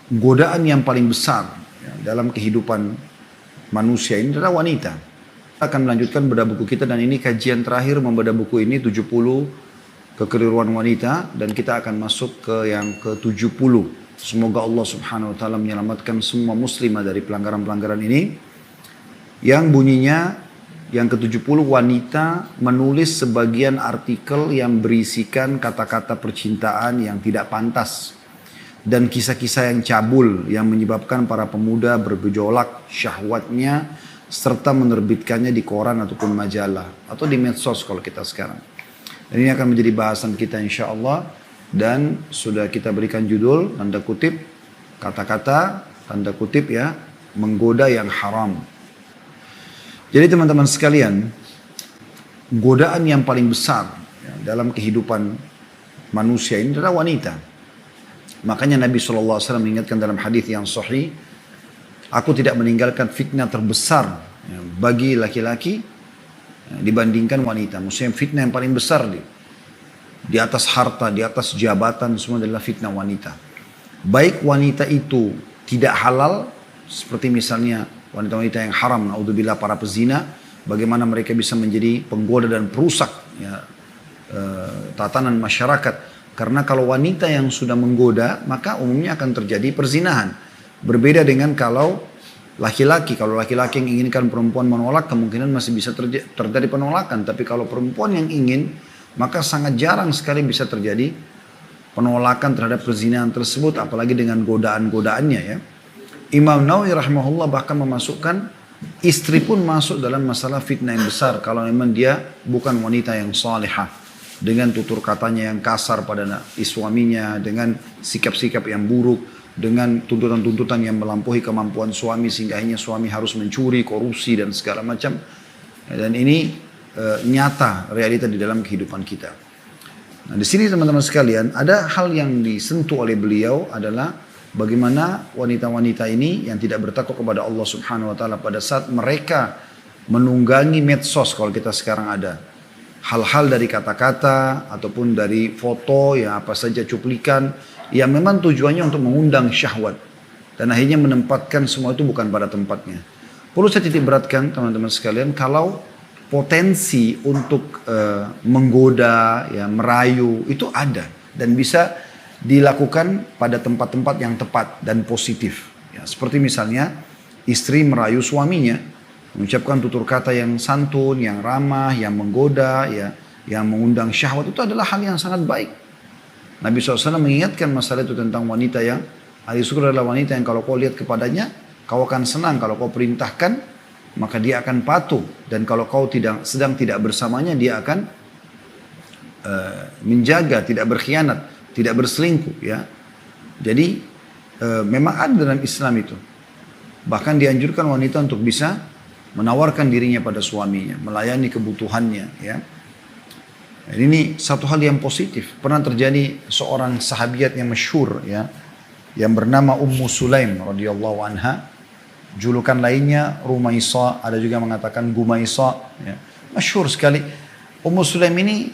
godaan yang paling besar ya, dalam kehidupan manusia ini adalah wanita. Kita akan melanjutkan bedah buku kita dan ini kajian terakhir membedah buku ini 70 kekeliruan wanita dan kita akan masuk ke yang ke-70. Semoga Allah Subhanahu wa taala menyelamatkan semua muslimah dari pelanggaran-pelanggaran ini. Yang bunyinya yang ke-70, wanita menulis sebagian artikel yang berisikan kata-kata percintaan yang tidak pantas dan kisah-kisah yang cabul yang menyebabkan para pemuda bergejolak syahwatnya serta menerbitkannya di koran ataupun majalah atau di medsos kalau kita sekarang. Dan ini akan menjadi bahasan kita insya Allah dan sudah kita berikan judul tanda kutip kata-kata tanda kutip ya menggoda yang haram. Jadi teman-teman sekalian, godaan yang paling besar ya, dalam kehidupan manusia ini adalah wanita. Makanya Nabi SAW mengingatkan dalam hadis yang sahih, aku tidak meninggalkan fitnah terbesar ya, bagi laki-laki ya, dibandingkan wanita. Maksudnya fitnah yang paling besar di atas harta, di atas jabatan, semua adalah fitnah wanita. Baik wanita itu tidak halal, seperti misalnya wanita-wanita yang haram, naudzubillah para pezina, bagaimana mereka bisa menjadi penggoda dan perusak ya, tatanan masyarakat. Karena kalau wanita yang sudah menggoda, maka umumnya akan terjadi perzinahan. Berbeda dengan kalau laki-laki. Kalau laki-laki yang inginkan perempuan menolak, kemungkinan masih bisa terjadi penolakan. Tapi kalau perempuan yang ingin, maka sangat jarang sekali bisa terjadi penolakan terhadap perzinahan tersebut, apalagi dengan godaan-godaannya ya. Imam Nawawi rahimahullah bahkan memasukkan istri pun masuk dalam masalah fitnah yang besar kalau memang dia bukan wanita yang salihah dengan tutur katanya yang kasar pada suaminya, dengan sikap-sikap yang buruk, dengan tuntutan-tuntutan yang melampaui kemampuan suami sehingga akhirnya suami harus mencuri, korupsi dan segala macam. Dan ini nyata realita di dalam kehidupan kita. Nah, di sini teman-teman sekalian ada hal yang disentuh oleh beliau adalah bagaimana wanita-wanita ini yang tidak bertakwa kepada Allah Subhanahu wa taala pada saat mereka menunggangi medsos kalau kita sekarang ada. Hal-hal dari kata-kata ataupun dari foto ya apa saja cuplikan yang memang tujuannya untuk mengundang syahwat dan akhirnya menempatkan semua itu bukan pada tempatnya. Perlu saya titik beratkan teman-teman sekalian kalau potensi untuk menggoda ya merayu itu ada dan bisa dilakukan pada tempat-tempat yang tepat dan positif. Ya, seperti misalnya istri merayu suaminya, mengucapkan tutur kata yang santun, yang ramah, yang menggoda, ya, yang mengundang syahwat itu adalah hal yang sangat baik. Nabi SAW mengingatkan masalah itu tentang wanita yang ahli surga adalah wanita yang kalau kau lihat kepadanya, kau akan senang. Kalau kau perintahkan, maka dia akan patuh. Dan kalau kau sedang tidak bersamanya, dia akan menjaga, tidak berkhianat. Tidak berselingkuh ya. Jadi memang ada dalam Islam itu. Bahkan dianjurkan wanita untuk bisa menawarkan dirinya pada suaminya, melayani kebutuhannya ya. Dan ini satu hal yang positif. Pernah terjadi seorang sahabiat yang masyhur ya, yang bernama Ummu Sulaim radhiyallahu anha. Julukan lainnya Rumaisa, ada juga mengatakan Gumaisa ya. Masyhur sekali. Ummu Sulaim ini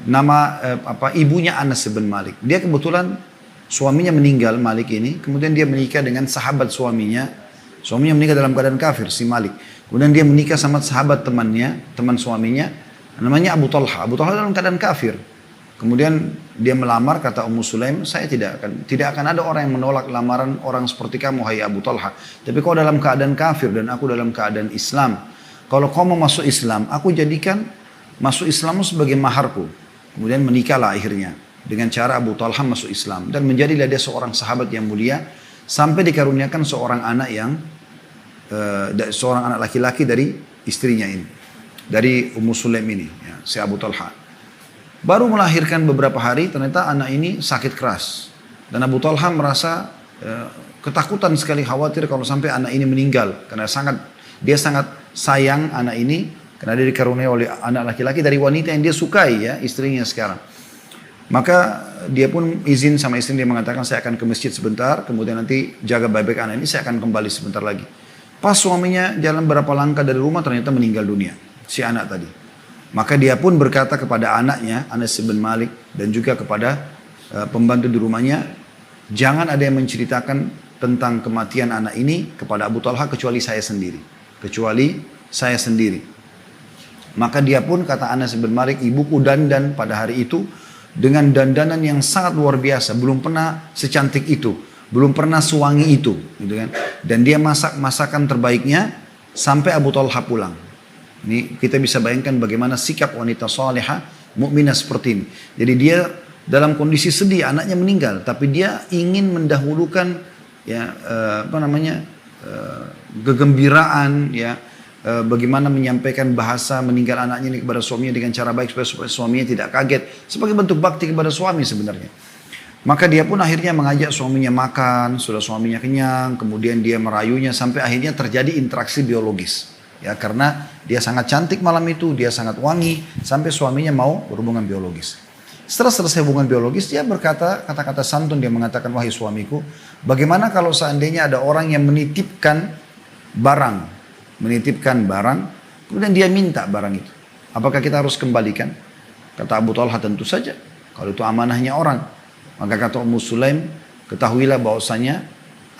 nama ibunya Anas bin Malik. Dia kebetulan suaminya meninggal, Malik ini. Kemudian dia menikah dengan sahabat suaminya. Suaminya menikah dalam keadaan kafir, si Malik. Kemudian dia menikah sama sahabat temannya, teman suaminya. Namanya Abu Talha. Abu Talha dalam keadaan kafir. Kemudian dia melamar, kata Ummu Sulaim, saya tidak akan ada orang yang menolak lamaran orang seperti kamu, hai Abu Talha. Tapi kau dalam keadaan kafir dan aku dalam keadaan Islam. Kalau kau mau masuk Islam, aku jadikan masuk Islammu sebagai maharku. Kemudian menikahlah akhirnya dengan cara Abu Talha masuk Islam dan menjadilah dia seorang sahabat yang mulia sampai dikaruniakan seorang anak seorang anak laki-laki dari istrinya ini, dari Ummu Sulaim ini, ya, si Abu Talha. Baru melahirkan beberapa hari ternyata anak ini sakit keras dan Abu Talha merasa ketakutan sekali, khawatir kalau sampai anak ini meninggal karena dia sangat sayang anak ini. Karena dia dikaruniai oleh anak laki-laki dari wanita yang dia sukai ya, istrinya sekarang. Maka dia pun izin sama istri, dia mengatakan saya akan ke masjid sebentar, kemudian nanti jaga baik-baik anak ini, saya akan kembali sebentar lagi. Pas suaminya jalan berapa langkah dari rumah ternyata meninggal dunia, si anak tadi. Maka dia pun berkata kepada anaknya, Anas bin Malik, dan juga kepada pembantu di rumahnya, jangan ada yang menceritakan tentang kematian anak ini kepada Abu Talha kecuali saya sendiri. Kecuali saya sendiri. Maka dia pun, kata Anas bin Malik, ibuku dandan pada hari itu dengan dandanan yang sangat luar biasa. Belum pernah secantik itu. Belum pernah sewangi itu. Gitu kan. Dan dia masak masakan terbaiknya sampai Abu Talha pulang. Ini kita bisa bayangkan bagaimana sikap wanita salihah, mukminah seperti ini. Jadi dia dalam kondisi sedih, anaknya meninggal. Tapi dia ingin mendahulukan kegembiraan, bagaimana menyampaikan bahasa meninggal anaknya ini kepada suaminya dengan cara baik supaya suaminya tidak kaget, sebagai bentuk bakti kepada suami sebenarnya. Maka dia pun akhirnya mengajak suaminya makan, sudah suaminya kenyang, kemudian dia merayunya sampai akhirnya terjadi interaksi biologis. Ya, karena dia sangat cantik malam itu, dia sangat wangi, sampai suaminya mau berhubungan biologis. Setelah selesai hubungan biologis, dia berkata kata-kata santun, dia mengatakan, wahai suamiku, bagaimana kalau seandainya ada orang yang menitipkan barang, kemudian dia minta barang itu. Apakah kita harus kembalikan? Kata Abu Talha, tentu saja. Kalau itu amanahnya orang. Maka kata Ummu Sulaim, ketahuilah bahwasanya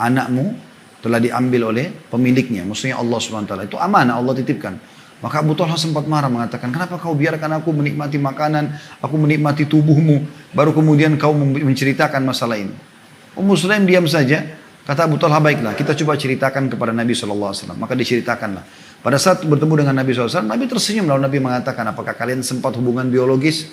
anakmu telah diambil oleh pemiliknya. Maksudnya Allah SWT. Itu amanah, Allah titipkan. Maka Abu Talha sempat marah mengatakan, kenapa kau biarkan aku menikmati makanan, aku menikmati tubuhmu, baru kemudian kau menceritakan masalah ini. Ummu Sulaim diam saja. Kata Abu Talha, baiklah, kita coba ceritakan kepada Nabi SAW. Maka diceritakanlah. Pada saat bertemu dengan Nabi SAW, Nabi tersenyum. Lalu Nabi mengatakan, apakah kalian sempat hubungan biologis?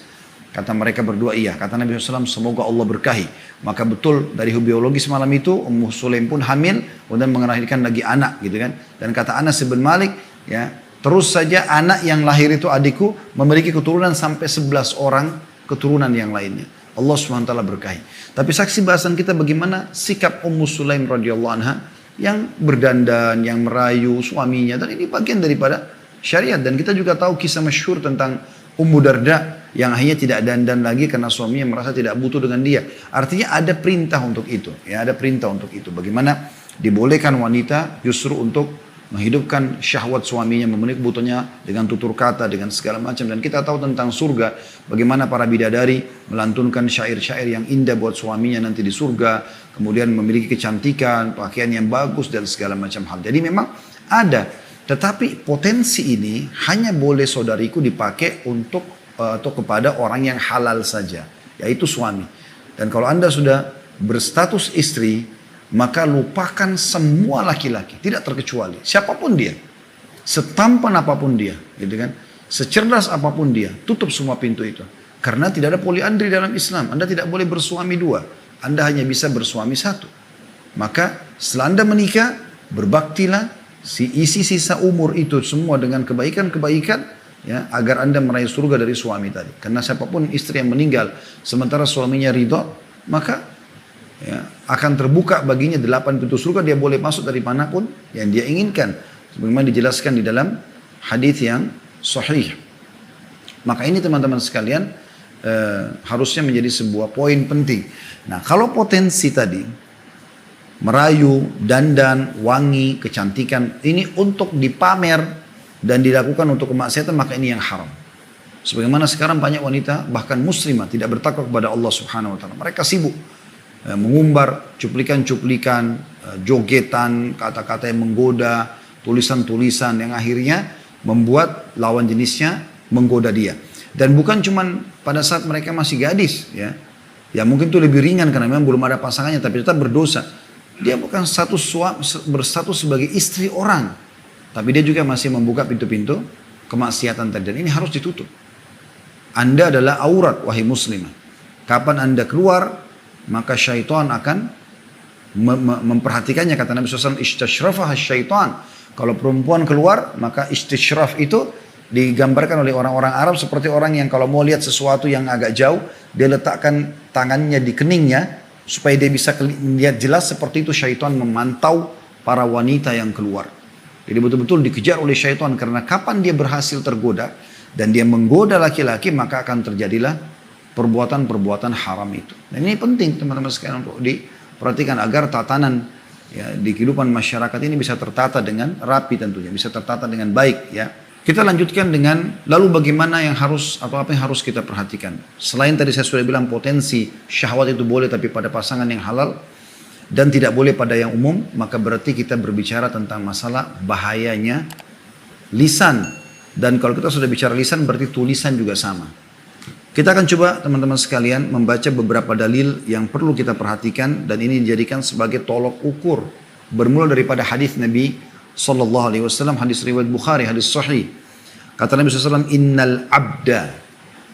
Kata mereka berdua, iya. Kata Nabi SAW, semoga Allah berkahi. Maka betul dari biologis malam itu, Ummu Sulaim pun hamil, dan mengelahirkan lagi anak. Gitu kan? Dan kata Anas bin Malik, ya, terus saja anak yang lahir itu adikku memiliki keturunan sampai 11 orang keturunan yang lainnya. Allah SWT berkahi. Tapi saksi bahasan kita bagaimana sikap Ummu Sulaim radhiyallahu anha yang berdandan, yang merayu suaminya. Dan ini bagian daripada syariat. Dan kita juga tahu kisah masyhur tentang Ummu Darda yang akhirnya tidak dandan lagi karena suaminya merasa tidak butuh dengan dia. Artinya ada perintah untuk itu. Ya, ada perintah untuk itu. Bagaimana dibolehkan wanita justru untuk menghidupkan syahwat suaminya, memenuhi kebutuhannya dengan tutur kata, dengan segala macam. Dan kita tahu tentang surga, bagaimana para bidadari melantunkan syair-syair yang indah buat suaminya nanti di surga, kemudian memiliki kecantikan, pakaian yang bagus, dan segala macam hal. Jadi memang ada, tetapi potensi ini hanya boleh saudariku dipakai untuk atau kepada orang yang halal saja, yaitu suami. Dan kalau Anda sudah berstatus istri, maka lupakan semua laki-laki, tidak terkecuali, siapapun dia, setampan apapun dia, gitu kan, secerdas apapun dia, tutup semua pintu itu. Karena tidak ada poliandri dalam Islam. Anda tidak boleh bersuami dua, Anda hanya bisa bersuami satu. Maka setelah Anda menikah, berbaktilah, isi sisa umur itu semua dengan kebaikan-kebaikan, ya, agar Anda meraih surga dari suami tadi. Karena siapapun istri yang meninggal sementara suaminya ridho, maka ya, akan terbuka baginya 8 pintu surga, dia boleh masuk dari manapun yang dia inginkan. Sebagaimana dijelaskan di dalam hadis yang sahih. Maka ini teman-teman sekalian harusnya menjadi sebuah poin penting. Nah, kalau potensi tadi merayu, dandan, wangi, kecantikan ini untuk dipamer dan dilakukan untuk kemaksiatan, maka ini yang haram. Sebagaimana sekarang banyak wanita bahkan muslimah tidak bertakwa kepada Allah Subhanahu wa taala. Mereka sibuk mengumbar cuplikan-cuplikan, jogetan, kata-kata yang menggoda, tulisan-tulisan yang akhirnya membuat lawan jenisnya menggoda dia. Dan bukan cuman pada saat mereka masih gadis, ya. Ya mungkin itu lebih ringan karena memang belum ada pasangannya, tapi tetap berdosa. Dia bukan berstatus sebagai istri orang, tapi dia juga masih membuka pintu-pintu kemaksiatan tadi. Dan ini harus ditutup. Anda adalah aurat, wahai muslimah. Kapan Anda keluar, maka syaitan akan memperhatikannya. Kata Nabi SAW, istashrafah syaitan. Kalau perempuan keluar, maka istishraf itu digambarkan oleh orang-orang Arab seperti orang yang kalau mau lihat sesuatu yang agak jauh, dia letakkan tangannya di keningnya supaya dia bisa lihat jelas. Seperti itu syaitan memantau para wanita yang keluar. Jadi betul-betul dikejar oleh syaitan, karena kapan dia berhasil tergoda dan dia menggoda laki-laki, maka akan terjadilah perbuatan-perbuatan haram itu. Dan ini penting teman-teman sekalian untuk diperhatikan agar tatanan, ya, di kehidupan masyarakat ini bisa tertata dengan rapi tentunya, bisa tertata dengan baik, ya. Kita lanjutkan dengan lalu bagaimana yang harus atau apa yang harus kita perhatikan. Selain tadi saya sudah bilang potensi syahwat itu boleh tapi pada pasangan yang halal dan tidak boleh pada yang umum, maka berarti kita berbicara tentang masalah bahayanya lisan. Dan kalau kita sudah bicara lisan berarti tulisan juga sama. Kita akan coba teman-teman sekalian membaca beberapa dalil yang perlu kita perhatikan dan ini dijadikan sebagai tolok ukur. Bermula daripada hadis Nabi sallallahu alaihi wasallam, hadis riwayat Bukhari, hadis sahih. Kata Nabi SAW, innal abda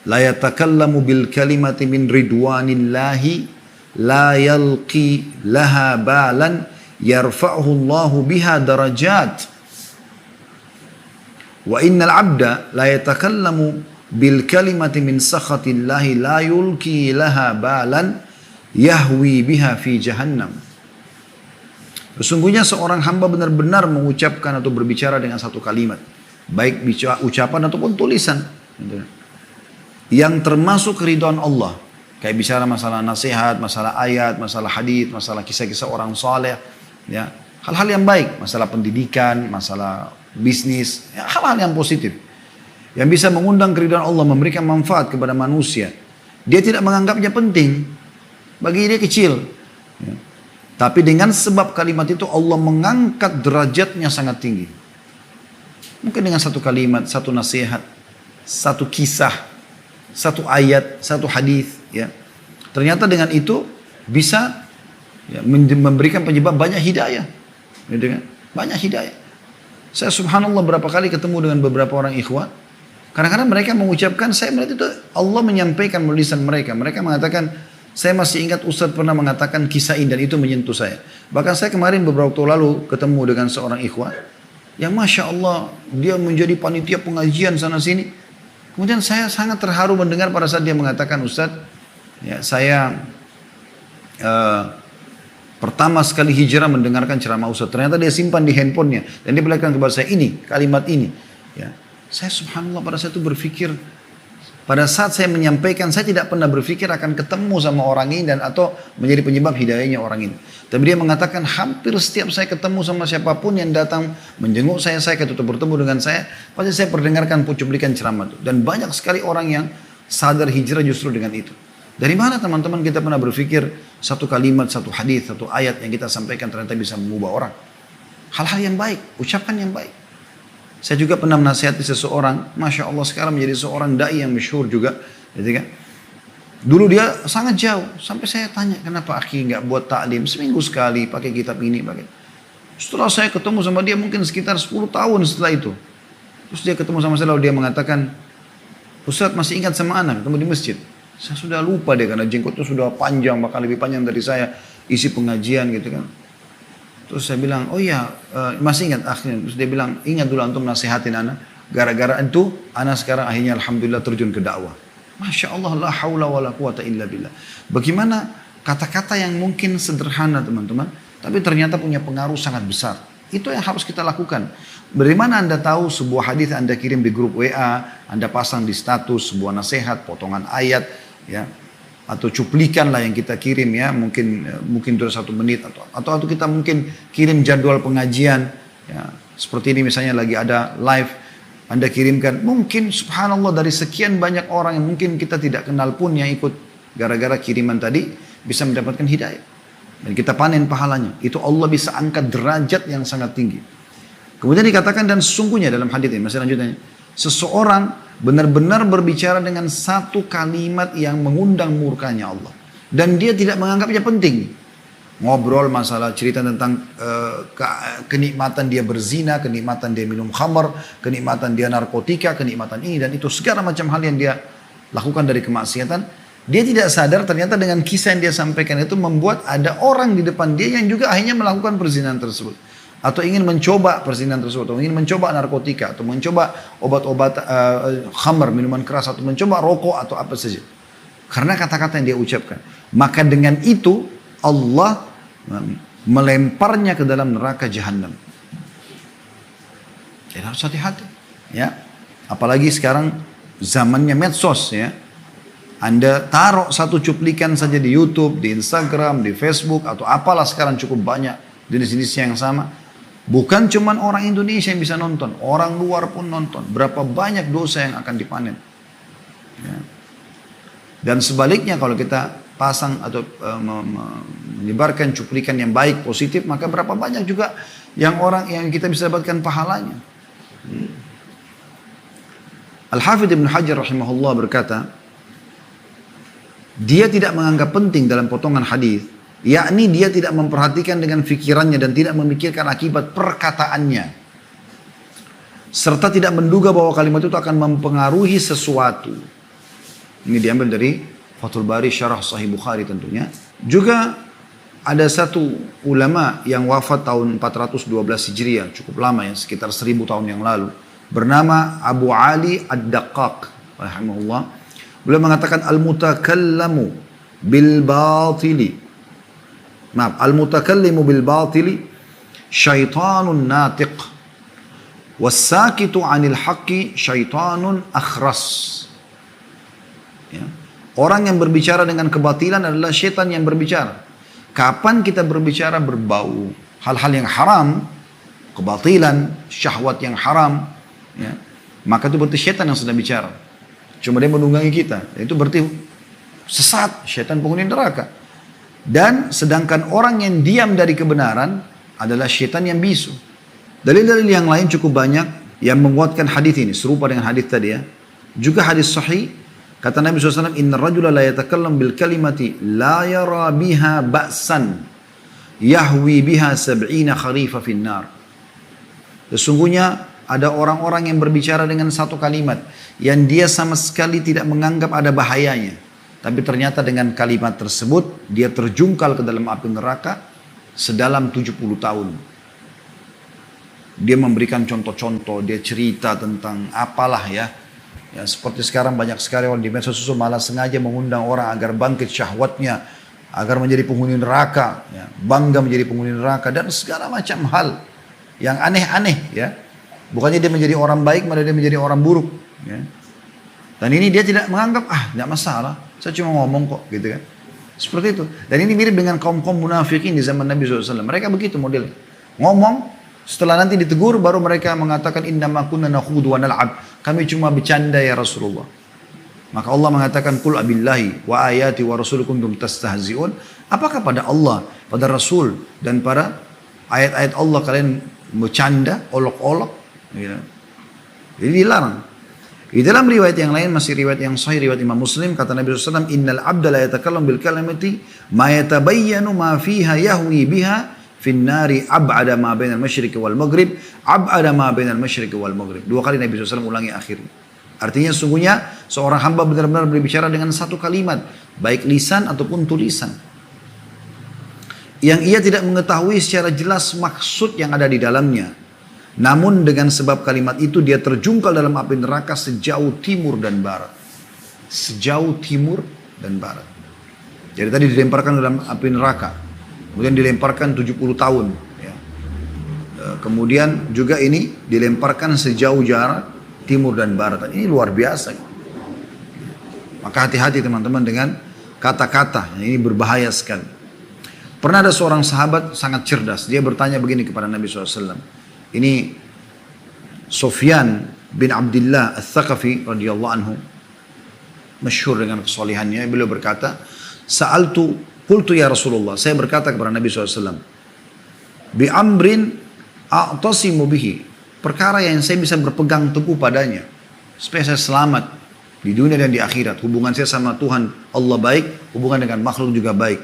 la yatakallamu bil kalimati min ridwanillahi la yalqi laha balan yarfa'uhu Allahu biha darajat. Wa innal abda la yatakallamu bil kalimati min sakhatillahi la yulqi laha balan yahwi biha fi jahannam. Sesungguhnya seorang hamba benar-benar mengucapkan atau berbicara dengan satu kalimat. Baik ucapan ataupun tulisan. Yang termasuk keridhaan Allah. Kayak bicara masalah nasihat, masalah ayat, masalah hadis, masalah kisah-kisah orang saleh. Ya. Hal-hal yang baik. Masalah pendidikan, masalah bisnis. Ya, hal-hal yang positif. Yang bisa mengundang keridhaan Allah, memberikan manfaat kepada manusia. Dia tidak menganggapnya penting. Bagi dia kecil. Ya. Tapi dengan sebab kalimat itu Allah mengangkat derajatnya sangat tinggi. Mungkin dengan satu kalimat, satu nasihat, satu kisah, satu ayat, satu hadis. Ya. Ternyata dengan itu bisa ya, memberikan penyebab banyak hidayah. Ya, banyak hidayah. Saya subhanallah berapa kali ketemu dengan beberapa orang ikhwan. Kadang-kadang mereka mengucapkan, saya melihat itu Allah menyampaikan melalui lisan mereka. Mereka mengatakan, saya masih ingat Ustadz pernah mengatakan kisah ini dan itu menyentuh saya. Bahkan saya kemarin beberapa waktu lalu ketemu dengan seorang ikhwan. Yang Masya Allah dia menjadi panitia pengajian sana sini. Kemudian saya sangat terharu mendengar pada saat dia mengatakan, Ustadz ya, saya pertama sekali hijrah mendengarkan ceramah Ustadz. Ternyata dia simpan di handphonenya. Dan dia perlihatkan kepada saya ini, kalimat ini. Ya. Saya subhanallah pada saat itu berpikir, pada saat saya menyampaikan, saya tidak pernah berpikir akan ketemu sama orang ini dan atau menjadi penyebab hidayahnya orang ini. Tapi dia mengatakan hampir setiap saya ketemu sama siapapun yang datang menjenguk saya ketika bertemu dengan saya, pasti saya perdengarkan cuplikan ceramah itu. Dan banyak sekali orang yang sadar hijrah justru dengan itu. Dari mana teman-teman kita pernah berpikir satu kalimat, satu hadis, satu ayat yang kita sampaikan ternyata bisa mengubah orang. Hal-hal yang baik, ucapan yang baik. Saya juga pernah menasihati seseorang, Masya Allah sekarang menjadi seorang da'i yang masyhur juga. Gitu kan? Dulu dia sangat jauh, sampai saya tanya kenapa akhi nggak buat taklim seminggu sekali pakai kitab ini. Setelah saya ketemu sama dia mungkin sekitar 10 tahun setelah itu. Terus dia ketemu sama saya lalu dia mengatakan, Ustadz masih ingat sama anak, ketemu di masjid. Saya sudah lupa deh karena jenggotnya sudah panjang, bahkan lebih panjang dari saya, isi pengajian gitu kan. Terus saya bilang, oh iya, masih ingat akhirnya. Terus dia bilang, ingat dulu antum nasihatin anak. Gara-gara itu, anak sekarang akhirnya alhamdulillah terjun ke dakwah. Masya Allah, la hawla wa la quwata illa billah. Bagaimana kata-kata yang mungkin sederhana teman-teman, tapi ternyata punya pengaruh sangat besar. Itu yang harus kita lakukan. Bagaimana Anda tahu sebuah hadis Anda kirim di grup WA, Anda pasang di status sebuah nasihat, potongan ayat, ya. Atau cuplikan lah yang kita kirim ya, mungkin 1 menit atau kita mungkin kirim jadwal pengajian ya, seperti ini misalnya lagi ada live Anda kirimkan, mungkin subhanallah dari sekian banyak orang yang mungkin kita tidak kenal pun yang ikut gara-gara kiriman tadi bisa mendapatkan hidayah dan kita panen pahalanya. Itu Allah bisa angkat derajat yang sangat tinggi. Kemudian dikatakan dan sesungguhnya dalam hadis ini masih lanjutnya, seseorang benar-benar berbicara dengan satu kalimat yang mengundang murkanya Allah. Dan dia tidak menganggapnya penting. Ngobrol masalah cerita tentang kenikmatan dia berzina, kenikmatan dia minum khamar, kenikmatan dia narkotika, kenikmatan ini dan itu. Segala macam hal yang dia lakukan dari kemaksiatan. Dia tidak sadar ternyata dengan kisah yang dia sampaikan itu membuat ada orang di depan dia yang juga akhirnya melakukan perzinahan tersebut. Atau ingin mencoba perzinahan tersebut, atau ingin mencoba narkotika, atau mencoba obat-obat khamar, minuman keras, atau mencoba rokok, atau apa saja. Karena kata-kata yang dia ucapkan. Maka dengan itu, Allah melemparnya ke dalam neraka jahanam. Jadi harus hati-hati. Ya. Apalagi sekarang zamannya medsos ya. Anda taruh satu cuplikan saja di YouTube, di Instagram, di Facebook, atau apalah sekarang cukup banyak jenis-jenis yang sama. Bukan cuman orang Indonesia yang bisa nonton, orang luar pun nonton. Berapa banyak dosa yang akan dipanen. Ya. Dan sebaliknya kalau kita pasang atau menyebarkan cuplikan yang baik, positif, maka berapa banyak juga yang orang yang kita bisa dapatkan pahalanya. Al-Hafidh Ibn Hajar rahimahullah berkata, dia tidak menganggap penting dalam potongan hadis, yakni dia tidak memperhatikan dengan fikirannya dan tidak memikirkan akibat perkataannya, serta tidak menduga bahwa kalimat itu akan mempengaruhi sesuatu. Ini diambil dari Fathul Bari Syarah Sahih Bukhari tentunya. Juga ada satu ulama yang wafat tahun 412 Hijriah, cukup lama ya, sekitar 1000 tahun yang lalu, bernama Abu Ali Ad-Daqqaq rahimahullah. Beliau mengatakan al-mutakallamu bil batili, al-mutakallimu bil batili syaitanun natiq was-sakitu 'anil haqqi syaitanun akhras. Ya. Orang yang berbicara dengan kebatilan adalah syaitan yang berbicara. Kapan kita berbicara berbau hal-hal yang haram, kebatilan, syahwat yang haram, ya, maka itu berarti syaitan yang sedang bicara. Cuma dia menunggangi kita. Itu berarti sesat, syaitan penghuni neraka. Dan sedangkan orang yang diam dari kebenaran adalah syaitan yang bisu. Dalil-dalil yang lain cukup banyak yang menguatkan hadis ini, serupa dengan hadis tadi ya. Juga hadis sahih. Kata Nabi SAW, Inna rajula la yatakallam bil kalimati la yara biha ba'san yahwi biha sab'ina kharifa finnar. Sesungguhnya ada orang-orang yang berbicara dengan satu kalimat yang dia sama sekali tidak menganggap ada bahayanya. Tapi ternyata dengan kalimat tersebut dia terjungkal ke dalam api neraka sedalam 70 tahun. Dia memberikan contoh-contoh, dia cerita tentang apalah ya. Ya, seperti sekarang banyak sekali orang di medsos sosial malah sengaja mengundang orang agar bangkit syahwatnya, agar menjadi penghuni neraka, ya, bangga menjadi penghuni neraka dan segala macam hal yang aneh-aneh ya. Bukannya dia menjadi orang baik, malah dia menjadi orang buruk. Ya. Dan ini dia tidak menganggap tidak masalah, saya cuma ngomong kok gitu kan. Seperti itu. Dan ini mirip dengan kaum-kaum munafikin di zaman Nabi SAW. Mereka begitu modelnya. Ngomong, setelah nanti ditegur baru mereka mengatakan innama kunna nakhudu wa nal'ab. Kami cuma bercanda ya Rasulullah. Maka Allah mengatakan qul abillahi wa ayati wa rasulukum kuntum tastahzi'un. Apakah pada Allah, pada Rasul dan pada ayat-ayat Allah kalian bercanda, olok-olok? Gitu. Jadi dilarang. Di dalam riwayat yang lain, masih riwayat yang sahih, riwayat Imam Muslim, kata Nabi SAW, innal abda la yatakallam bil kalimati ma yatabayyanu ma fiha yahwi biha finnari ab'ada ma bainal masyriqi wal maghrib ab'ada ma bainal masyriqi wal maghrib. Dua kali Nabi SAW ulangi akhirnya. Artinya sungguhnya seorang hamba benar-benar berbicara dengan satu kalimat, baik lisan ataupun tulisan, yang ia tidak mengetahui secara jelas maksud yang ada di dalamnya. Namun dengan sebab kalimat itu dia terjungkal dalam api neraka sejauh timur dan barat. Sejauh timur dan barat. Jadi tadi dilemparkan dalam api neraka. Kemudian dilemparkan 70 tahun. Ya. Kemudian juga ini dilemparkan sejauh jarak timur dan barat. Ini luar biasa. Maka hati-hati teman-teman dengan kata-kata. Ini berbahaya sekali. Pernah ada seorang sahabat sangat cerdas. Dia bertanya begini kepada Nabi SAW. Ini Sufyan bin Abdullah Al-Thaqafi radhiyallahu anhu. Masyhur dengan kesolehannya. Beliau berkata, Qultu ya Rasulullah, saya berkata kepada Nabi SAW, bi amrin a'tasimu bihi, perkara yang saya bisa berpegang teguh padanya, supaya saya selamat di dunia dan di akhirat. Hubungan saya sama Tuhan Allah baik, hubungan dengan makhluk juga baik.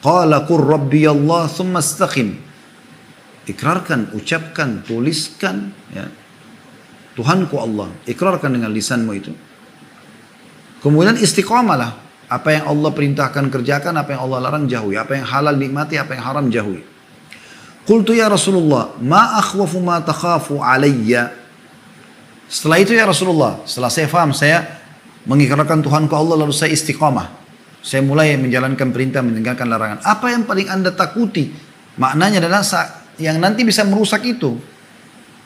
Qala qur rabbi Allah thumma istaqim. Ikrarkan, ucapkan, tuliskan ya. Tuhanku Allah, ikrarkan dengan lisanmu itu. Kemudian istiqamalah. Apa yang Allah perintahkan kerjakan, apa yang Allah larang jauhi, apa yang halal nikmati, apa yang haram jauhi. Qultu ya Rasulullah, ma akhwafu ma takhafu alayya. Setelah itu ya Rasulullah, setelah saya faham, saya mengikrarkan Tuhanku Allah lalu saya istiqamah. Saya mulai menjalankan perintah, meninggalkan larangan. Apa yang paling Anda takuti? Maknanya adalah yang nanti bisa merusak itu.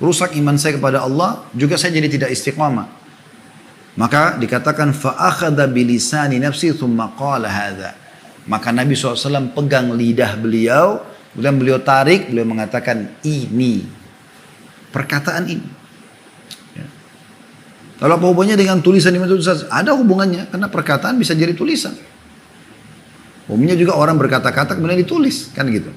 Rusak iman saya kepada Allah, juga saya jadi tidak istiqamah. Maka dikatakan fa'akhadha bilisani nafsi thumma qala hadha. Maka Nabi SAW pegang lidah beliau, Kemudian beliau tarik, beliau mengatakan ini. Perkataan ini. Ya. Kalau apa hubungannya dengan tulisan di meja Ustaz? Ada hubungannya, karena perkataan bisa jadi tulisan. Umumnya juga orang berkata-kata kemudian ditulis, kan gitu.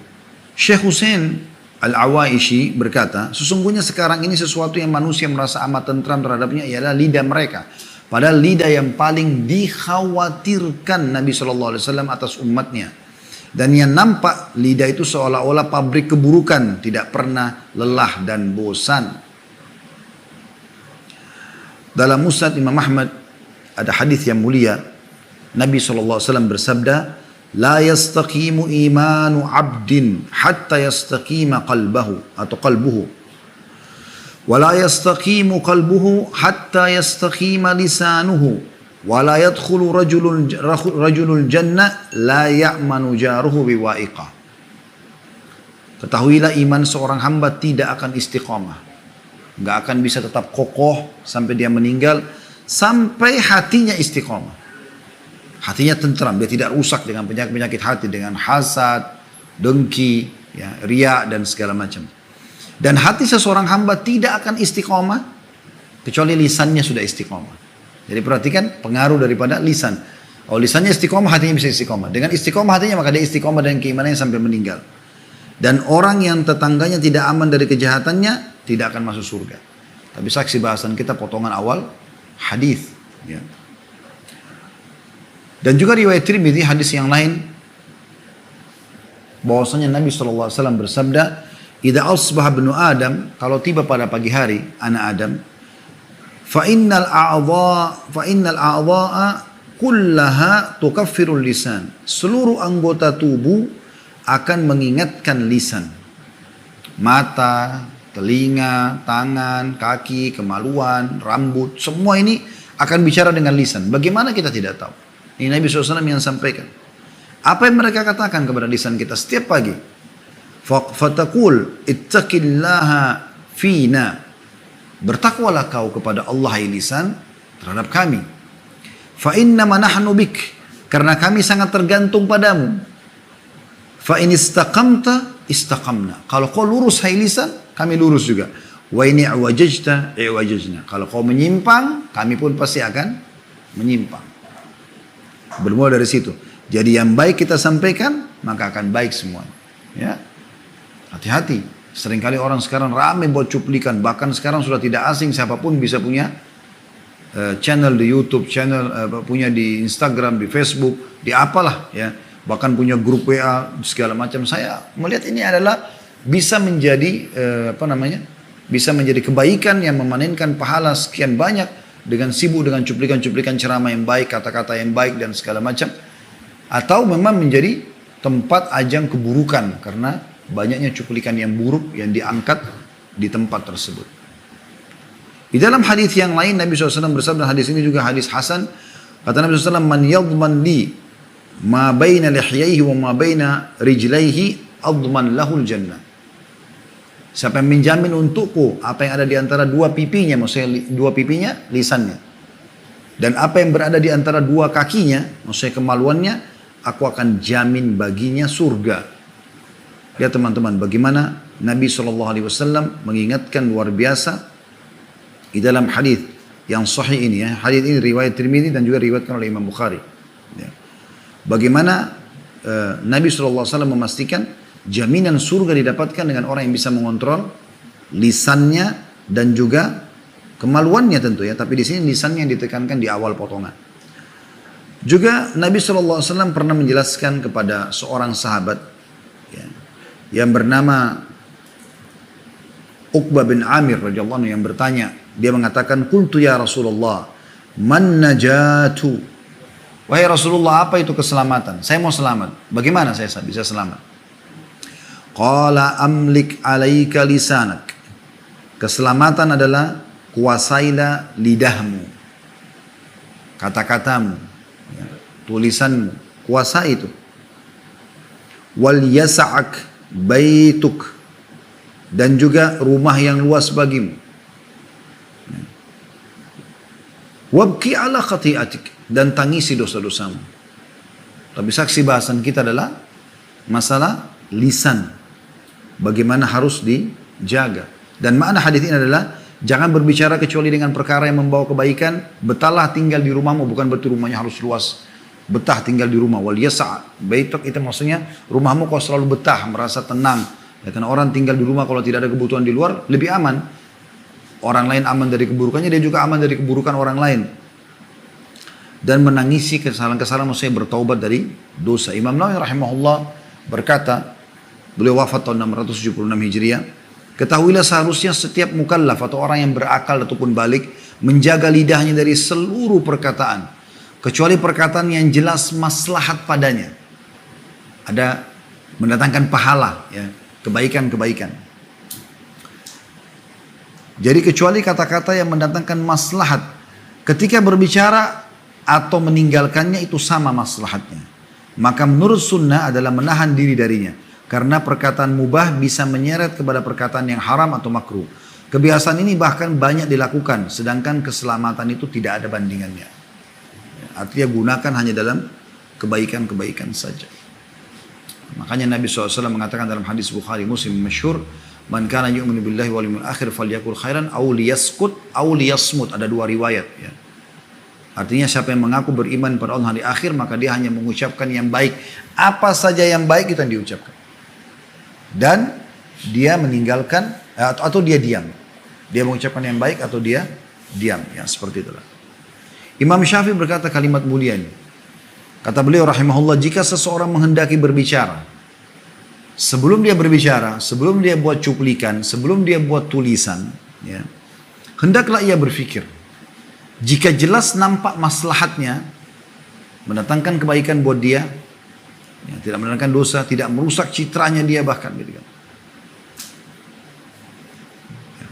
Syekh Hussein Al-Awaishi berkata, sesungguhnya sekarang ini sesuatu yang manusia merasa amat tentram terhadapnya ialah lidah mereka. Padahal lidah yang paling dikhawatirkan Nabi SAW atas umatnya. Dan yang nampak lidah itu seolah-olah pabrik keburukan, tidak pernah lelah dan bosan. Dalam Musnad Imam Ahmad ada hadis yang mulia. Nabi SAW bersabda, "La yastaqimu imanu 'abdin hatta yastaqima qalbahu atau qalbuhu. Wa la yastaqimu qalbuhu hatta yastaqima lisanuhu. Wa la yadkhulu rajulul jannah la ya'manu jaruhu biwa'iqah." Ketahuilah iman seorang hamba tidak akan istiqamah. Nggak akan bisa tetap kokoh sampai dia meninggal, sampai hatinya istiqamah. Hatinya tentram, dia tidak rusak dengan penyakit-penyakit hati, dengan hasad, dengki, ya, riya dan segala macam. Dan hati seseorang hamba tidak akan istiqamah kecuali lisannya sudah istiqamah. Jadi perhatikan pengaruh daripada lisan. Kalau lisannya istiqomah, hatinya bisa istiqomah. Dengan istiqomah hatinya, maka dia istiqomah dengan keimanannya sampai meninggal. Dan orang yang tetangganya tidak aman dari kejahatannya, tidak akan masuk surga. Tapi saksi bahasan kita potongan awal hadis. Ya. Dan juga riwayat Tirmidzi hadis yang lain, bahwasanya Nabi SAW bersabda, "Idza asbaha ibnu Adam," kalau tiba pada pagi hari anak Adam, Fa'innal a'dha'a kullaha tukaffirul lisan. Seluruh anggota tubuh akan mengingatkan lisan. Mata, telinga, tangan, kaki, kemaluan, rambut, semua ini akan bicara dengan lisan. Bagaimana kita tidak tahu? Ini Nabi SAW yang sampaikan. Apa yang mereka katakan kepada lisan kita setiap pagi? Fatakul ittaqillaha fina. Bertakwalah kau kepada Allah hai lisan terhadap kami. Fa innama nahnu bik, karena kami sangat tergantung padamu. Fa in istaqamta istaqamna. Kalau kau lurus hai lisan, kami lurus juga. Wa in i'wajajta i'wajajna. Kalau kau menyimpang, kami pun pasti akan menyimpang. Bermula dari situ. Jadi yang baik kita sampaikan, maka akan baik semua. Ya. Hati-hati. Seringkali orang sekarang ramai buat cuplikan. Bahkan sekarang sudah tidak asing, siapapun bisa punya channel di YouTube, punya di Instagram, di Facebook, di apalah ya. Bahkan punya grup WA segala macam. Saya melihat ini adalah bisa menjadi bisa menjadi kebaikan yang memanenkan pahala sekian banyak dengan sibuk dengan cuplikan-cuplikan ceramah yang baik, kata-kata yang baik dan segala macam. Atau memang menjadi tempat ajang keburukan karena banyaknya cuplikan yang buruk yang diangkat di tempat tersebut. Di dalam hadis yang lain Nabi SAW bersabda, hadis ini juga hadis hasan, kata Nabi SAW, "Man yadman li ma baina lihyaihi wa ma baina rijlaihi adman lahul jannah." Siapa yang menjamin untukku apa yang ada di antara dua pipinya, maksudnya dua pipinya, lisannya, dan apa yang berada di antara dua kakinya, maksudnya kemaluannya, aku akan jamin baginya surga. Lihat teman-teman, bagaimana Nabi SAW mengingatkan luar biasa di dalam hadis yang sahih ini ya. Hadis ini riwayat Tirmidzi dan juga riwayatkan oleh Imam Bukhari. Ya. Bagaimana Nabi SAW memastikan jaminan surga didapatkan dengan orang yang bisa mengontrol lisannya dan juga kemaluannya tentu ya. Tapi di sini lisannya yang ditekankan di awal potongan. Juga Nabi SAW pernah menjelaskan kepada seorang sahabat ya, yang bernama Uqbah bin Amir radhiyallahu anhu yang bertanya, dia mengatakan, "Qultu ya Rasulullah, man najatu?" Wahai Rasulullah, apa itu keselamatan? Saya mau selamat. Bagaimana saya bisa selamat? Qala amlik alaika lisanak. Keselamatan adalah kuasailah lidahmu, kata-katamu, ya, tulisanmu, kuasai itu. Wal yasa'ak baituk, dan juga rumah yang luas bagimu. Wabki ala khati'atik, dan tangisi dosa-dosamu. Tapi saksi bahasan kita adalah masalah lisan. bagaimana harus dijaga. Dan makna hadis ini adalah jangan berbicara kecuali dengan perkara yang membawa kebaikan. Betahlah tinggal di rumahmu, bukan berarti rumahnya harus luas. Betah tinggal di rumah. Wal yasa' baituk itu maksudnya rumahmu kau selalu betah, merasa tenang. Ya, karena orang tinggal di rumah kalau tidak ada kebutuhan di luar lebih aman. Orang lain aman dari keburukannya, dia juga aman dari keburukan orang lain. Dan menangisi kesalahan-kesalahan, maksudnya bertaubat dari dosa. Imam Nawawi rahimahullah berkata, beliau wafat tahun 676 Hijriah. Ketahuilah seharusnya setiap mukallaf atau orang yang berakal ataupun balik menjaga lidahnya dari seluruh perkataan, kecuali perkataan yang jelas maslahat padanya. Ada mendatangkan pahala, ya, kebaikan-kebaikan. Jadi kecuali kata-kata yang mendatangkan maslahat. Ketika berbicara atau meninggalkannya itu sama maslahatnya. Maka menurut sunnah adalah menahan diri darinya. Karena perkataan mubah bisa menyeret kepada perkataan yang haram atau makruh. Kebiasaan ini bahkan banyak dilakukan. Sedangkan keselamatan itu tidak ada bandingannya. Artinya gunakan hanya dalam kebaikan-kebaikan saja. Makanya Nabi SAW mengatakan dalam hadis Bukhari Muslim masyhur, man kana yu'minu billahi wal yawmil akhir falyakul khairan aw liyaskut aw liyasmut. Ada dua riwayat, ya. Artinya siapa yang mengaku beriman pada Allah hari akhir, maka dia hanya mengucapkan yang baik. Apa saja yang baik itu yang diucapkan. Dan dia meninggalkan atau dia diam. Dia mengucapkan yang baik atau dia diam, ya, seperti itulah. Imam Syafi'i berkata kalimat mulia ini. Kata beliau rahimahullah, jika seseorang menghendaki berbicara, sebelum dia berbicara, sebelum dia buat cuplikan, sebelum dia buat tulisan, ya, hendaklah ia berpikir. Jika jelas nampak maslahatnya, mendatangkan kebaikan buat dia, ya, tidak mendatangkan dosa, tidak merusak citranya dia bahkan, gitu kan.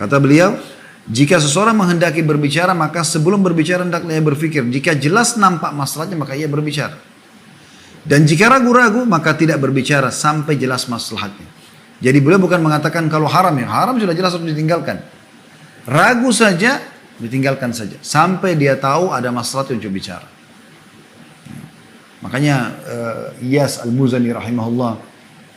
Kata beliau, jika seseorang menghendaki berbicara, maka sebelum berbicara hendaklah ia berpikir. Jika jelas nampak maslahatnya, maka ia berbicara. Dan jika ragu-ragu, maka tidak berbicara sampai jelas maslahatnya. Jadi beliau bukan mengatakan kalau haram, ya haram sudah jelas harus ditinggalkan. Ragu saja, ditinggalkan saja. Sampai dia tahu ada maslahat untuk bicara. Makanya Iyas Al-Muzani rahimahullah,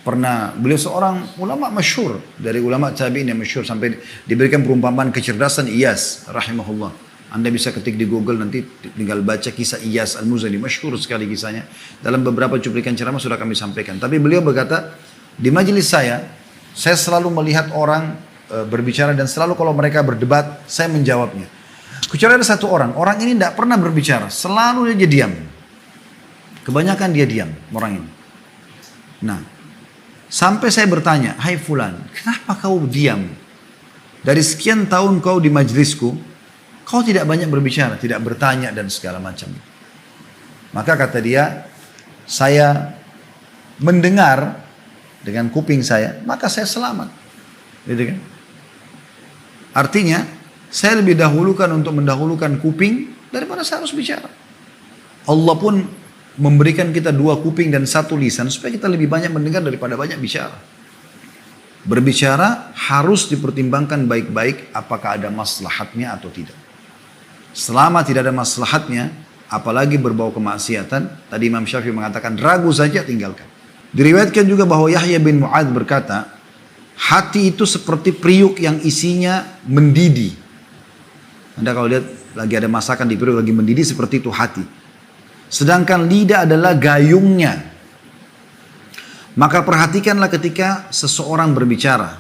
pernah, beliau seorang ulama masyhur, dari ulama tabi'in yang masyhur, sampai diberikan perumpamaan kecerdasan Iyas rahimahullah. Anda bisa ketik di Google, nanti tinggal baca kisah Iyas Al-Muzani, masyhur sekali kisahnya. Dalam beberapa cuplikan ceramah sudah kami sampaikan. Tapi beliau berkata, di majelis saya selalu melihat orang berbicara, dan selalu kalau mereka berdebat, saya menjawabnya. Kecuali ada satu orang ini tidak pernah berbicara, selalu dia diam. Kebanyakan dia diam, orang ini. Nah, sampai saya bertanya, hai fulan, kenapa kau diam? Dari sekian tahun kau di majelisku, kau tidak banyak berbicara, tidak bertanya dan segala macam. Maka kata dia, saya mendengar dengan kuping saya, maka saya selamat. Gitu kan? Artinya, saya lebih dahulukan untuk mendahulukan kuping daripada saya harus bicara. Allah pun memberikan kita dua kuping dan satu lisan supaya kita lebih banyak mendengar daripada banyak bicara. Berbicara harus dipertimbangkan baik-baik apakah ada maslahatnya atau tidak. Selama tidak ada maslahatnya, apalagi berbau kemaksiatan, tadi Imam Syafi'i mengatakan ragu saja tinggalkan. Diriwayatkan juga bahwa Yahya bin Mu'adz berkata, hati itu seperti periuk yang isinya mendidih. Anda kalau lihat lagi ada masakan di periuk lagi mendidih, seperti itu hati. Sedangkan lidah adalah gayungnya. Maka perhatikanlah ketika seseorang berbicara.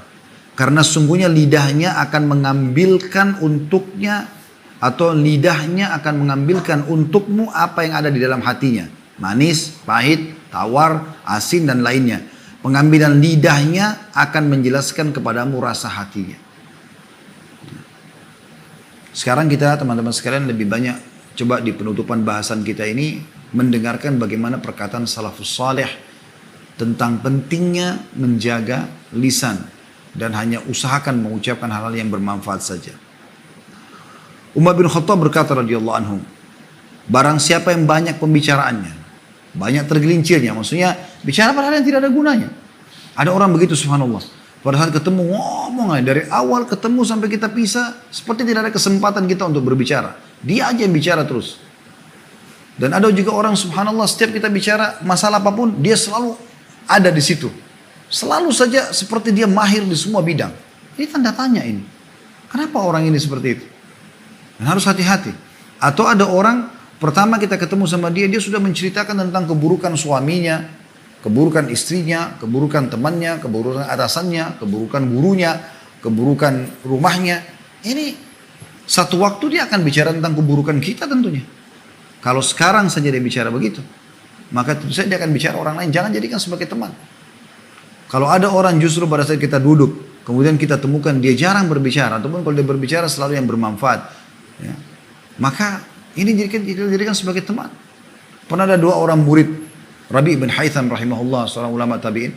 Karena sungguhnya lidahnya akan mengambilkan untuknya, atau lidahnya akan mengambilkan untukmu apa yang ada di dalam hatinya. Manis, pahit, tawar, asin dan lainnya. Pengambilan lidahnya akan menjelaskan kepadamu rasa hatinya. Sekarang kita teman-teman sekalian lebih banyak coba di penutupan bahasan kita ini mendengarkan bagaimana perkataan salafus saleh tentang pentingnya menjaga lisan dan hanya usahakan mengucapkan hal-hal yang bermanfaat saja. Umar bin Khattab berkata radhiyallahu anhu, barang siapa yang banyak pembicaraannya, banyak tergelincirnya, maksudnya bicara pada hal yang tidak ada gunanya. Ada orang begitu subhanallah. Pada saat ketemu ngomong aja, dari awal ketemu sampai kita pisah, seperti tidak ada kesempatan kita untuk berbicara. Dia aja yang bicara terus. Dan ada juga orang subhanallah, setiap kita bicara masalah apapun, dia selalu ada di situ. Selalu saja seperti dia mahir di semua bidang. Ini tanda tanya ini. Kenapa orang ini seperti itu? Dan harus hati-hati. Atau ada orang, pertama kita ketemu sama dia, dia sudah menceritakan tentang keburukan suaminya, keburukan istrinya, keburukan temannya, keburukan atasannya, keburukan gurunya, keburukan rumahnya. Ini satu waktu dia akan bicara tentang keburukan kita tentunya. Kalau sekarang saja dia bicara begitu, maka tentu saja dia akan bicara orang lain. Jangan jadikan sebagai teman. Kalau ada orang justru pada saat kita duduk, kemudian kita temukan dia jarang berbicara, ataupun kalau dia berbicara selalu yang bermanfaat, ya, maka ini dijadikan sebagai teman. Pernah ada dua orang murid Rabi' bin Haytham rahimahullah, seorang ulama tabi'in.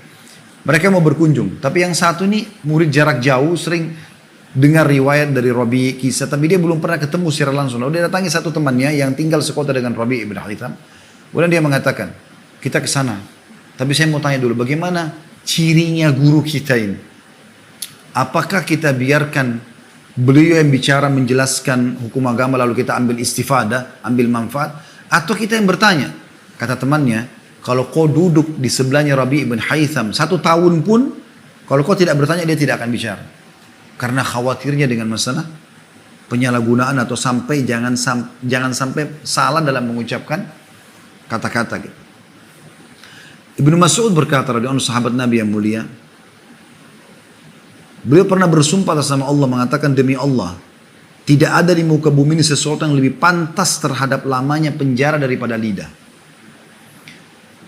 Mereka mau berkunjung, tapi yang satu ini murid jarak jauh, sering dengar riwayat dari Rabi' kisah, tapi dia belum pernah ketemu secara langsung. Lalu dia datangi satu temannya yang tinggal sekota dengan Rabi' bin Haytham. Kemudian dia mengatakan, kita ke sana. Tapi saya mau tanya dulu, bagaimana cirinya guru kita ini? Apakah kita biarkan beliau yang bicara menjelaskan hukum agama lalu kita ambil istifadah, ambil manfaat, atau kita yang bertanya? Kata temannya, kalau kau duduk di sebelahnya Rabi' bin Haytham 1 tahun pun, kalau kau tidak bertanya dia tidak akan bicara. Karena khawatirnya dengan masalah penyalahgunaan atau sampai jangan sampai salah dalam mengucapkan kata-kata gitu. Ibnu Mas'ud berkata, radhiyallahu anhu, sahabat Nabi yang mulia, beliau pernah bersumpah atas nama Allah mengatakan, demi Allah, tidak ada di muka bumi ini sesuatu yang lebih pantas terhadap lamanya penjara daripada lidah.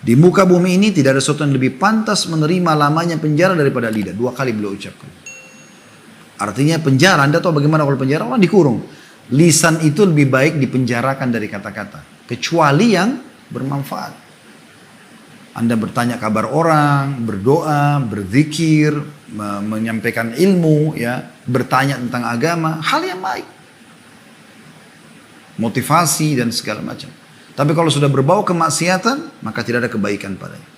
Di muka bumi ini tidak ada sesuatu yang lebih pantas menerima lamanya penjara daripada lidah. 2 kali beliau ucapkan. Artinya penjara, Anda tahu bagaimana kalau penjara? Orang dikurung. Lisan itu lebih baik dipenjarakan dari kata-kata. Kecuali yang bermanfaat. Anda bertanya kabar orang, berdoa, berzikir, menyampaikan ilmu, ya, bertanya tentang agama, hal yang baik. Motivasi dan segala macam. Tapi kalau sudah berbau kemaksiatan, maka tidak ada kebaikan padanya.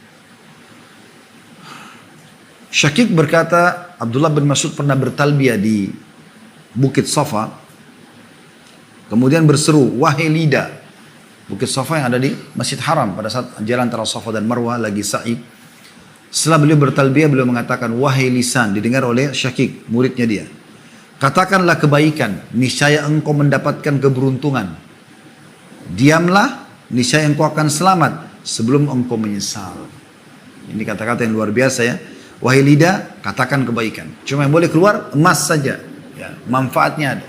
Syakik berkata, Abdullah bin Mas'ud pernah bertalbiyah di Bukit Safa. Kemudian berseru, wahai lidah. Bukit Safa yang ada di Masjid Haram pada saat jalan antara Safa dan Marwah lagi sa'i. Setelah beliau bertalbiyah, beliau mengatakan, wahai lisan, didengar oleh Syakik, muridnya dia. Katakanlah kebaikan, niscaya engkau mendapatkan keberuntungan. Diamlah, niscaya engkau akan selamat sebelum engkau menyesal. Ini kata-kata yang luar biasa ya. Wahai lidah, katakan kebaikan. Cuma yang boleh keluar emas saja. Ya, manfaatnya ada.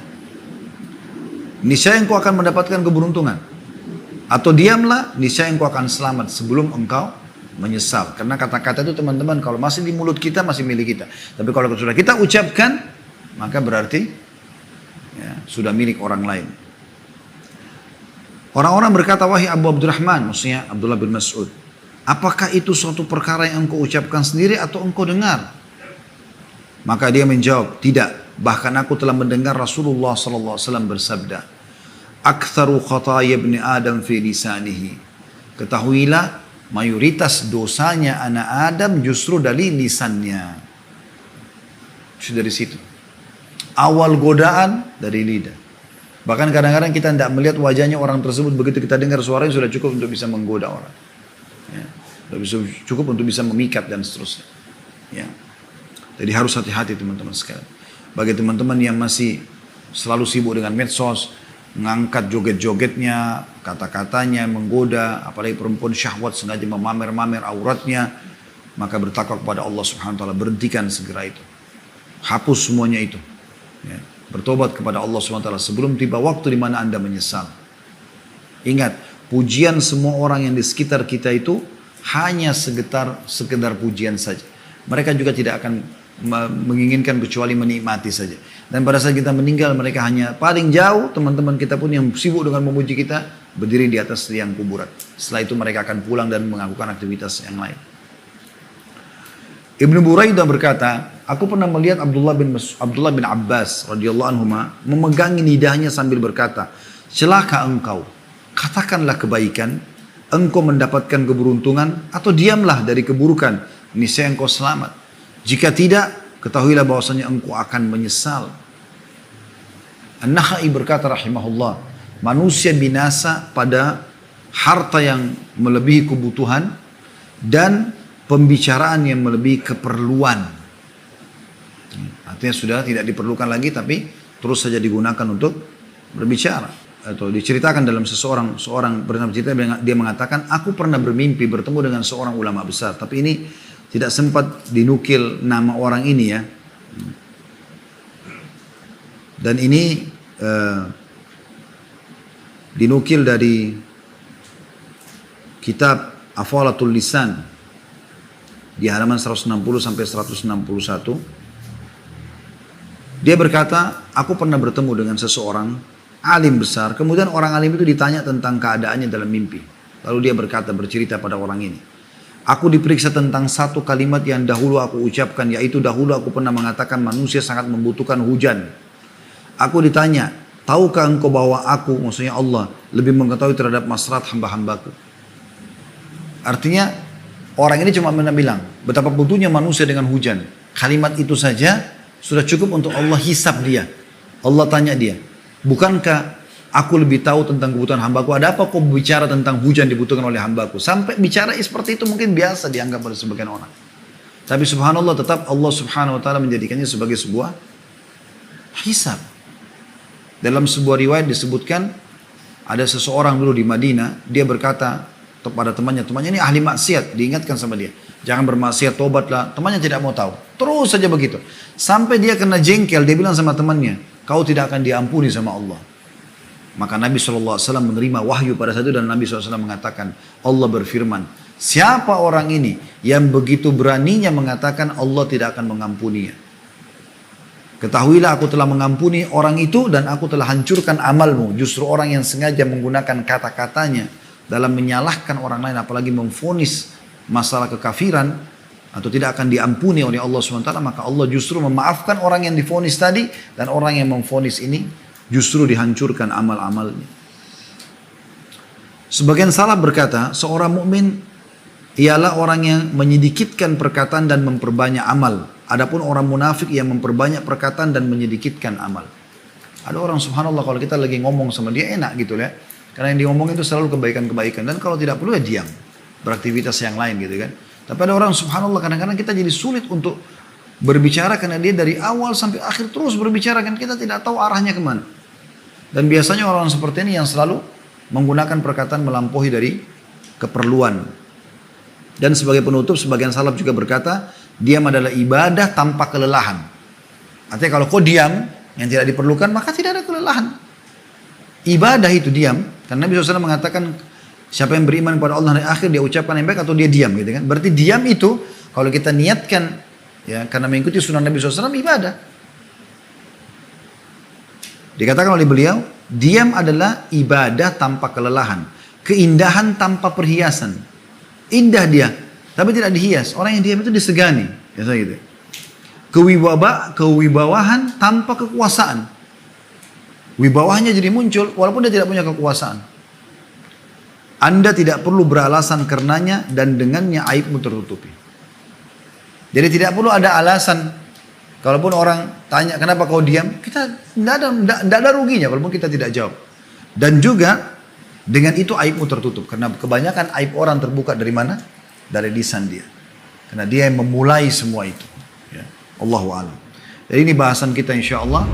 Niscaya engkau akan mendapatkan keberuntungan. Atau diamlah, niscaya engkau akan selamat sebelum engkau menyesal. Karena kata-kata itu teman-teman, kalau masih di mulut kita, masih milik kita. Tapi kalau sudah kita ucapkan, maka berarti ya, sudah milik orang lain. Orang-orang berkata, wahai Abu Abdurrahman, maksudnya Abdullah bin Mas'ud, apakah itu suatu perkara yang engkau ucapkan sendiri atau engkau dengar? Maka dia menjawab, tidak. Bahkan aku telah mendengar Rasulullah SAW bersabda, aktsaru khataya ibni Adam fi lisanihi. Ketahuilah, mayoritas dosanya anak Adam justru dari lisannya. Sudah dari situ. Awal godaan dari lidah. Bahkan kadang-kadang kita tidak melihat wajahnya orang tersebut, begitu kita dengar suaranya sudah cukup untuk bisa menggoda orang. Ya, sudah cukup untuk bisa memikat dan seterusnya. Ya. Jadi harus hati-hati teman-teman sekalian. Bagi teman-teman yang masih selalu sibuk dengan medsos, mengangkat joget-jogetnya, kata-katanya menggoda, apalagi perempuan syahwat sengaja memamer-mamer auratnya, maka bertakwa kepada Allah Subhanahu wa taala, berhentikan segera itu. Hapus semuanya itu. Ya. Bertobat kepada Allah SWT sebelum tiba waktu di mana Anda menyesal. Ingat, pujian semua orang yang di sekitar kita itu hanya sekedar pujian saja. Mereka juga tidak akan menginginkan kecuali menikmati saja. Dan pada saat kita meninggal, mereka hanya paling jauh, teman-teman kita pun yang sibuk dengan memuji kita, berdiri di atas liang kuburan. Setelah itu mereka akan pulang dan melakukan aktivitas yang lain. Ibnu Buraidah berkata, aku pernah melihat Abdullah bin Abbas radhiyallahu anhu memegangi lidahnya sambil berkata, celaka engkau, katakanlah kebaikan, engkau mendapatkan keberuntungan, atau diamlah dari keburukan, niscaya engkau selamat. Jika tidak, ketahuilah bahwasanya engkau akan menyesal. An-Nakhai berkata rahimahullah, manusia binasa pada harta yang melebihi kebutuhan dan pembicaraan yang melebihi keperluan. Artinya sudah tidak diperlukan lagi tapi terus saja digunakan untuk berbicara. Atau diceritakan dalam seorang bernama cerita, dia mengatakan, aku pernah bermimpi bertemu dengan seorang ulama besar. Tapi ini tidak sempat dinukil nama orang ini ya. Dan ini dinukil dari kitab Afalatul Lisan di halaman 160 sampai 161. Dia berkata, aku pernah bertemu dengan seseorang alim besar. Kemudian orang alim itu ditanya tentang keadaannya dalam mimpi. Lalu dia bercerita pada orang ini, aku diperiksa tentang satu kalimat yang dahulu aku ucapkan, yaitu dahulu aku pernah mengatakan manusia sangat membutuhkan hujan. Aku ditanya, tahukah engkau bahwa aku, maksudnya Allah, lebih mengetahui terhadap maslahat hamba-hambaku. Artinya orang ini cuma bilang betapa butuhnya manusia dengan hujan. Kalimat itu saja sudah cukup untuk Allah hisab dia. Allah tanya dia, bukankah aku lebih tahu tentang kebutuhan hambaku? Ada apa kau bicara tentang hujan dibutuhkan oleh hambaku? Sampai bicara seperti itu mungkin biasa dianggap oleh sebagian orang. Tapi subhanallah tetap Allah subhanahu wa ta'ala menjadikannya sebagai sebuah hisab. Dalam sebuah riwayat disebutkan ada seseorang dulu di Madinah, dia berkata kepada temannya ini ahli maksiat, diingatkan sama dia, jangan bermaksiat, tobatlah. Temannya tidak mau tahu, terus saja begitu. Sampai dia kena jengkel, dia bilang sama temannya, kau tidak akan diampuni sama Allah. Maka Nabi SAW menerima wahyu pada saat itu dan Nabi SAW mengatakan, Allah berfirman, siapa orang ini yang begitu beraninya mengatakan Allah tidak akan mengampuninya? Ketahuilah aku telah mengampuni orang itu dan aku telah hancurkan amalmu. Justru orang yang sengaja menggunakan kata-katanya dalam menyalahkan orang lain, apalagi memvonis masalah kekafiran atau tidak akan diampuni oleh Allah SWT, maka Allah justru memaafkan orang yang divonis tadi, dan orang yang memvonis ini justru dihancurkan amal-amalnya. Sebagian salaf berkata, seorang mukmin ialah orang yang menyedikitkan perkataan dan memperbanyak amal. Adapun orang munafik yang memperbanyak perkataan dan menyedikitkan amal. Ada orang subhanallah kalau kita lagi ngomong sama dia enak gitu ya. Karena yang diomong itu selalu kebaikan-kebaikan. Dan kalau tidak perlu ya diam. Beraktivitas yang lain gitu kan. Tapi ada orang subhanallah kadang-kadang kita jadi sulit untuk berbicara karena dia dari awal sampai akhir terus berbicara kan kita tidak tahu arahnya kemana. Dan biasanya orang seperti ini yang selalu menggunakan perkataan melampaui dari keperluan. Dan sebagai penutup sebagian salaf juga berkata, diam adalah ibadah tanpa kelelahan. Artinya kalau kau diam yang tidak diperlukan maka tidak ada kelelahan. Ibadah itu diam. Karena Nabi SAW mengatakan siapa yang beriman kepada Allah hari akhir dia ucapkan yang baik atau dia diam gitu kan. Berarti diam itu kalau kita niatkan ya karena mengikuti sunnah Nabi SAW ibadah. Dikatakan oleh beliau, diam adalah ibadah tanpa kelelahan. Keindahan tanpa perhiasan. Indah dia, tapi tidak dihias. Orang yang diam itu disegani. Biasa gitu. Kewibawahan tanpa kekuasaan. Wibawahnya jadi muncul walaupun dia tidak punya kekuasaan. Anda tidak perlu beralasan karenanya dan dengannya aibmu tertutupi. Jadi tidak perlu ada alasan. Kalaupun orang tanya kenapa kau diam, kita tidak ada ruginya walaupun kita tidak jawab. Dan juga dengan itu aibmu tertutup. Karena kebanyakan aib orang terbuka dari mana? Dari lisan dia. Karena dia yang memulai semua itu. Ya. Allahu a'lam. Jadi ini bahasan kita insya Allah.